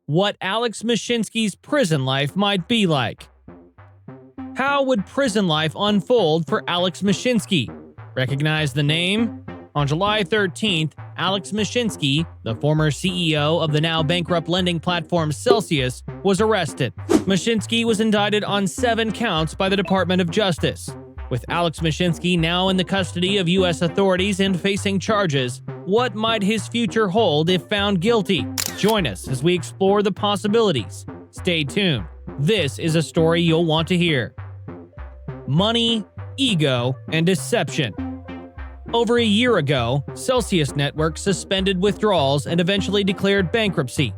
What Alex Mashinsky's prison life might be like. How would prison life unfold for Alex Mashinsky? Recognize the name? On July 13th, Alex Mashinsky, the former CEO of the now-bankrupt lending platform Celsius, was arrested. Mashinsky was indicted on 7 counts by the Department of Justice. With Alex Mashinsky now in the custody of U.S. authorities and facing charges, what might his future hold if found guilty? Join us as we explore the possibilities. Stay tuned. This is a story you'll want to hear. Money, ego, and deception. Over a year ago, Celsius Network suspended withdrawals and eventually declared bankruptcy.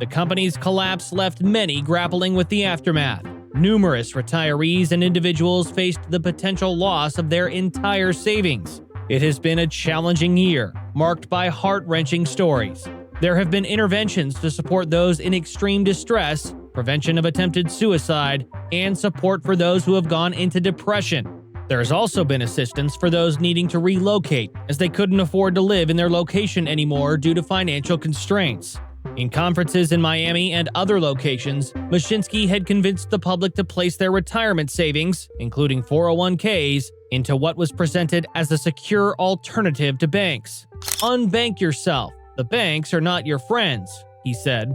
The company's collapse left many grappling with the aftermath. Numerous retirees and individuals faced the potential loss of their entire savings. It has been a challenging year, marked by heart-wrenching stories. There have been interventions to support those in extreme distress, prevention of attempted suicide, and support for those who have gone into depression. There has also been assistance for those needing to relocate, as they couldn't afford to live in their location anymore due to financial constraints. In conferences in Miami and other locations, Mashinsky had convinced the public to place their retirement savings, including 401ks, into what was presented as a secure alternative to banks. "Unbank yourself. The banks are not your friends," he said.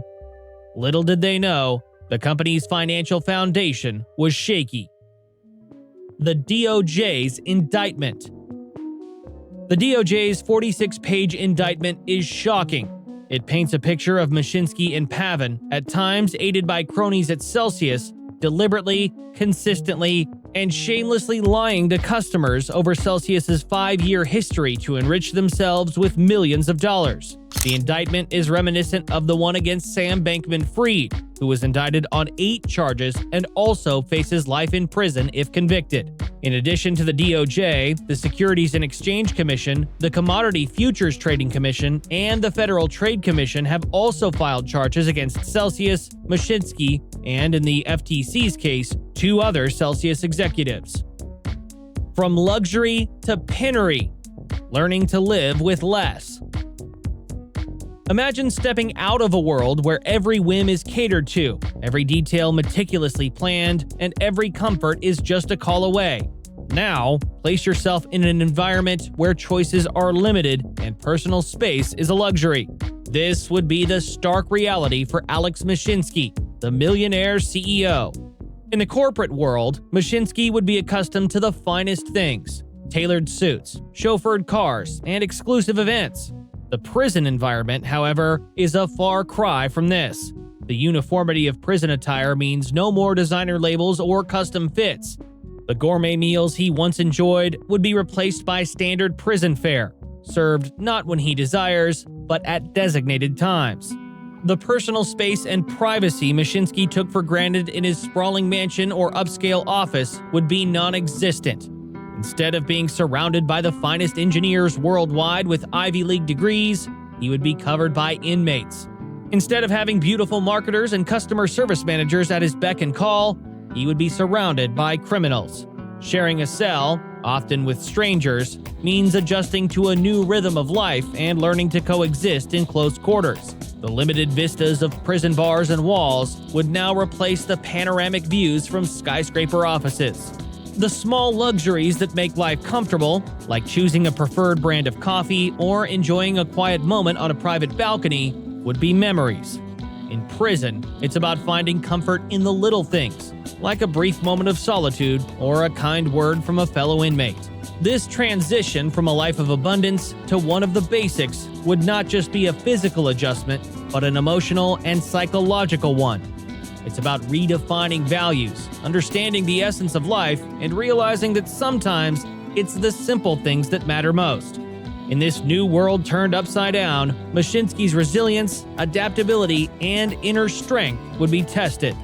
Little did they know, the company's financial foundation was shaky. The DOJ's indictment. The DOJ's 46-page indictment is shocking. It paints a picture of Mashinsky and Pavin, at times aided by cronies at Celsius, deliberately, consistently, and shamelessly lying to customers over Celsius's 5-year history to enrich themselves with millions of dollars. The indictment is reminiscent of the one against Sam Bankman-Fried, who was indicted on 8 charges and also faces life in prison if convicted. In addition to the DOJ, the Securities and Exchange Commission, the Commodity Futures Trading Commission, and the Federal Trade Commission have also filed charges against Celsius, Mashinsky, and in the FTC's case, 2 other Celsius executives. From luxury to penury, learning to live with less. Imagine stepping out of a world where every whim is catered to, every detail meticulously planned, and every comfort is just a call away. Now, place yourself in an environment where choices are limited and personal space is a luxury. This would be the stark reality for Alex Mashinsky, the millionaire CEO. In the corporate world, Mashinsky would be accustomed to the finest things: tailored suits, chauffeured cars, and exclusive events. The prison environment, however, is a far cry from this. The uniformity of prison attire means no more designer labels or custom fits. The gourmet meals he once enjoyed would be replaced by standard prison fare, served not when he desires, but at designated times. The personal space and privacy Mashinsky took for granted in his sprawling mansion or upscale office would be non-existent. Instead of being surrounded by the finest engineers worldwide with Ivy League degrees, he would be covered by inmates. Instead of having beautiful marketers and customer service managers at his beck and call, he would be surrounded by criminals. Sharing a cell, often with strangers, means adjusting to a new rhythm of life and learning to coexist in close quarters. The limited vistas of prison bars and walls would now replace the panoramic views from skyscraper offices. The small luxuries that make life comfortable, like choosing a preferred brand of coffee or enjoying a quiet moment on a private balcony, would be memories. In prison, it's about finding comfort in the little things, like a brief moment of solitude or a kind word from a fellow inmate. This transition from a life of abundance to one of the basics would not just be a physical adjustment, but an emotional and psychological one. It's about redefining values, understanding the essence of life, and realizing that sometimes it's the simple things that matter most. In this new world turned upside down, Mashinsky's resilience, adaptability, and inner strength would be tested.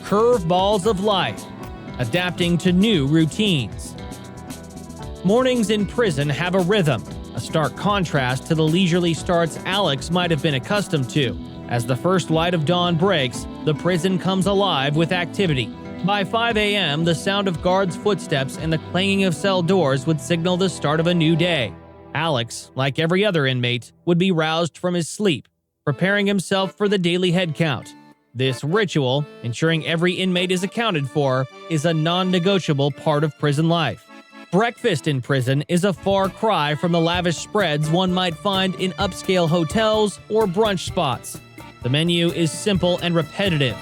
Curveballs of life. Adapting to new routines. Mornings in prison have a rhythm, a stark contrast to the leisurely starts Alex might have been accustomed to. As the first light of dawn breaks, the prison comes alive with activity. By 5 a.m., the sound of guards' footsteps and the clanging of cell doors would signal the start of a new day. Alex, like every other inmate, would be roused from his sleep, preparing himself for the daily head count. This ritual, ensuring every inmate is accounted for, is a non-negotiable part of prison life. Breakfast in prison is a far cry from the lavish spreads one might find in upscale hotels or brunch spots. The menu is simple and repetitive.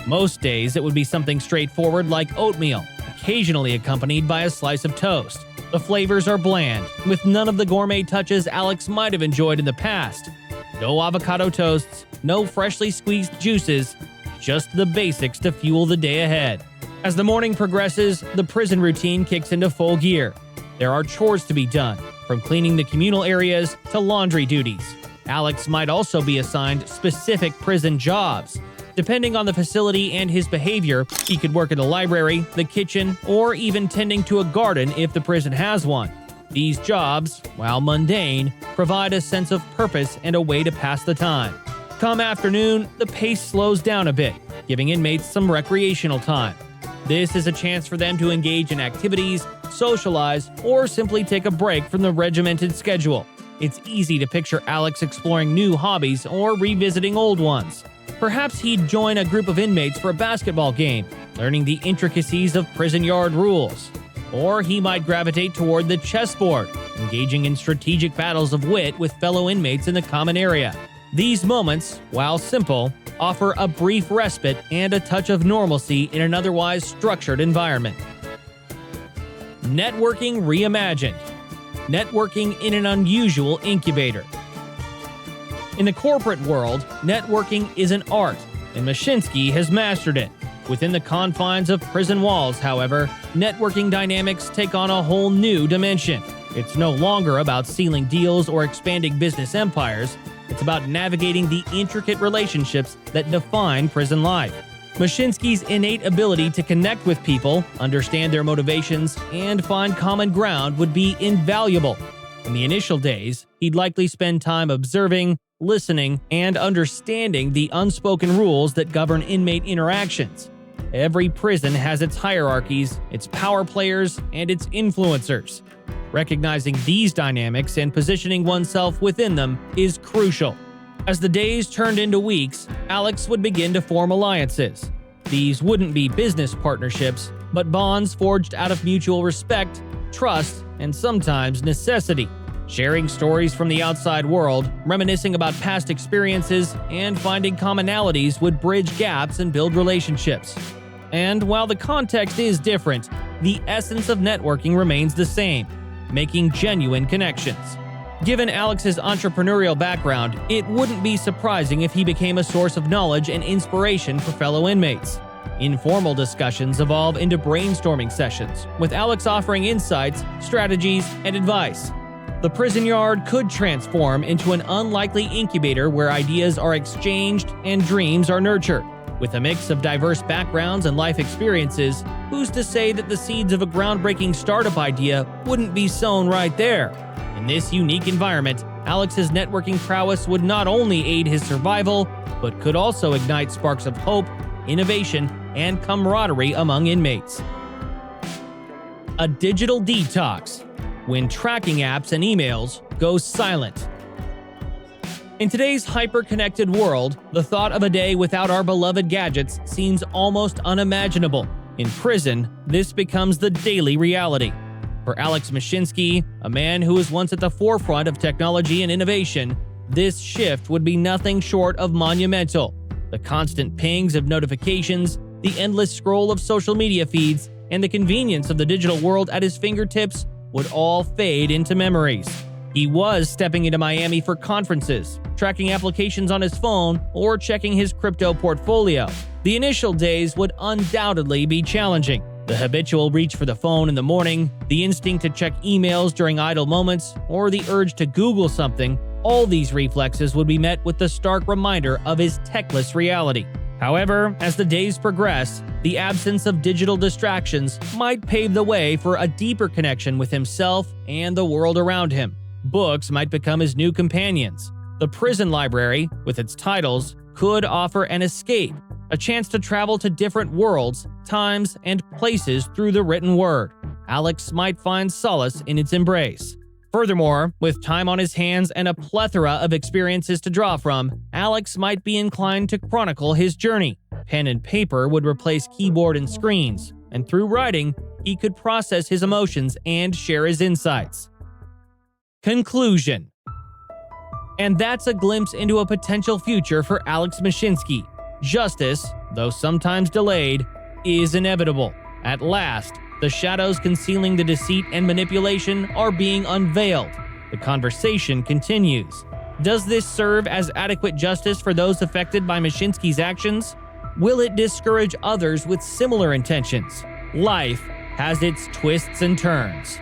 Most days it would be something straightforward like oatmeal, occasionally accompanied by a slice of toast. The flavors are bland, with none of the gourmet touches Alex might have enjoyed in the past. No avocado toasts, no freshly squeezed juices, just the basics to fuel the day ahead. As the morning progresses, the prison routine kicks into full gear. There are chores to be done, from cleaning the communal areas to laundry duties. Alex might also be assigned specific prison jobs. Depending on the facility and his behavior, he could work in the library, the kitchen, or even tending to a garden if the prison has one. These jobs, while mundane, provide a sense of purpose and a way to pass the time. Come afternoon, the pace slows down a bit, giving inmates some recreational time. This is a chance for them to engage in activities, socialize, or simply take a break from the regimented schedule. It's easy to picture Alex exploring new hobbies or revisiting old ones. Perhaps he'd join a group of inmates for a basketball game, learning the intricacies of prison yard rules. Or he might gravitate toward the chessboard, engaging in strategic battles of wit with fellow inmates in the common area. These moments, while simple, offer a brief respite and a touch of normalcy in an otherwise structured environment. Networking reimagined. Networking in an unusual incubator. In the corporate world, networking is an art, and Mashinsky has mastered it. Within the confines of prison walls, however, networking dynamics take on a whole new dimension. It's no longer about sealing deals or expanding business empires. It's about navigating the intricate relationships that define prison life. Mashinsky's innate ability to connect with people, understand their motivations, and find common ground would be invaluable. In the initial days, he'd likely spend time observing, listening, and understanding the unspoken rules that govern inmate interactions. Every prison has its hierarchies, its power players, and its influencers. Recognizing these dynamics and positioning oneself within them is crucial. As the days turned into weeks, Alex would begin to form alliances. These wouldn't be business partnerships, but bonds forged out of mutual respect, trust, and sometimes necessity. Sharing stories from the outside world, reminiscing about past experiences, and finding commonalities would bridge gaps and build relationships. And while the context is different, the essence of networking remains the same: making genuine connections. Given Alex's entrepreneurial background, it wouldn't be surprising if he became a source of knowledge and inspiration for fellow inmates. Informal discussions evolve into brainstorming sessions, with Alex offering insights, strategies, and advice. The prison yard could transform into an unlikely incubator where ideas are exchanged and dreams are nurtured. With a mix of diverse backgrounds and life experiences, who's to say that the seeds of a groundbreaking startup idea wouldn't be sown right there? In this unique environment, Alex's networking prowess would not only aid his survival, but could also ignite sparks of hope, innovation, and camaraderie among inmates. A digital detox, when tracking apps and emails go silent. In today's hyper-connected world, the thought of a day without our beloved gadgets seems almost unimaginable. In prison, this becomes the daily reality. For Alex Mashinsky, a man who was once at the forefront of technology and innovation, this shift would be nothing short of monumental. The constant pings of notifications, the endless scroll of social media feeds, and the convenience of the digital world at his fingertips would all fade into memories. He was stepping into Miami for conferences, tracking applications on his phone, or checking his crypto portfolio. The initial days would undoubtedly be challenging. The habitual reach for the phone in the morning, the instinct to check emails during idle moments, or the urge to Google something, all these reflexes would be met with the stark reminder of his techless reality. However, as the days progress, the absence of digital distractions might pave the way for a deeper connection with himself and the world around him. Books might become his new companions. The prison library, with its titles, could offer an escape, a chance to travel to different worlds, times, and places through the written word. Alex might find solace in its embrace. Furthermore, with time on his hands and a plethora of experiences to draw from, Alex might be inclined to chronicle his journey. Pen and paper would replace keyboard and screens, and through writing, he could process his emotions and share his insights. Conclusion. And that's a glimpse into a potential future for Alex Mashinsky. Justice, though sometimes delayed, is inevitable. At last, the shadows concealing the deceit and manipulation are being unveiled. The conversation continues. Does this serve as adequate justice for those affected by Mashinsky's actions? Will it discourage others with similar intentions? Life has its twists and turns.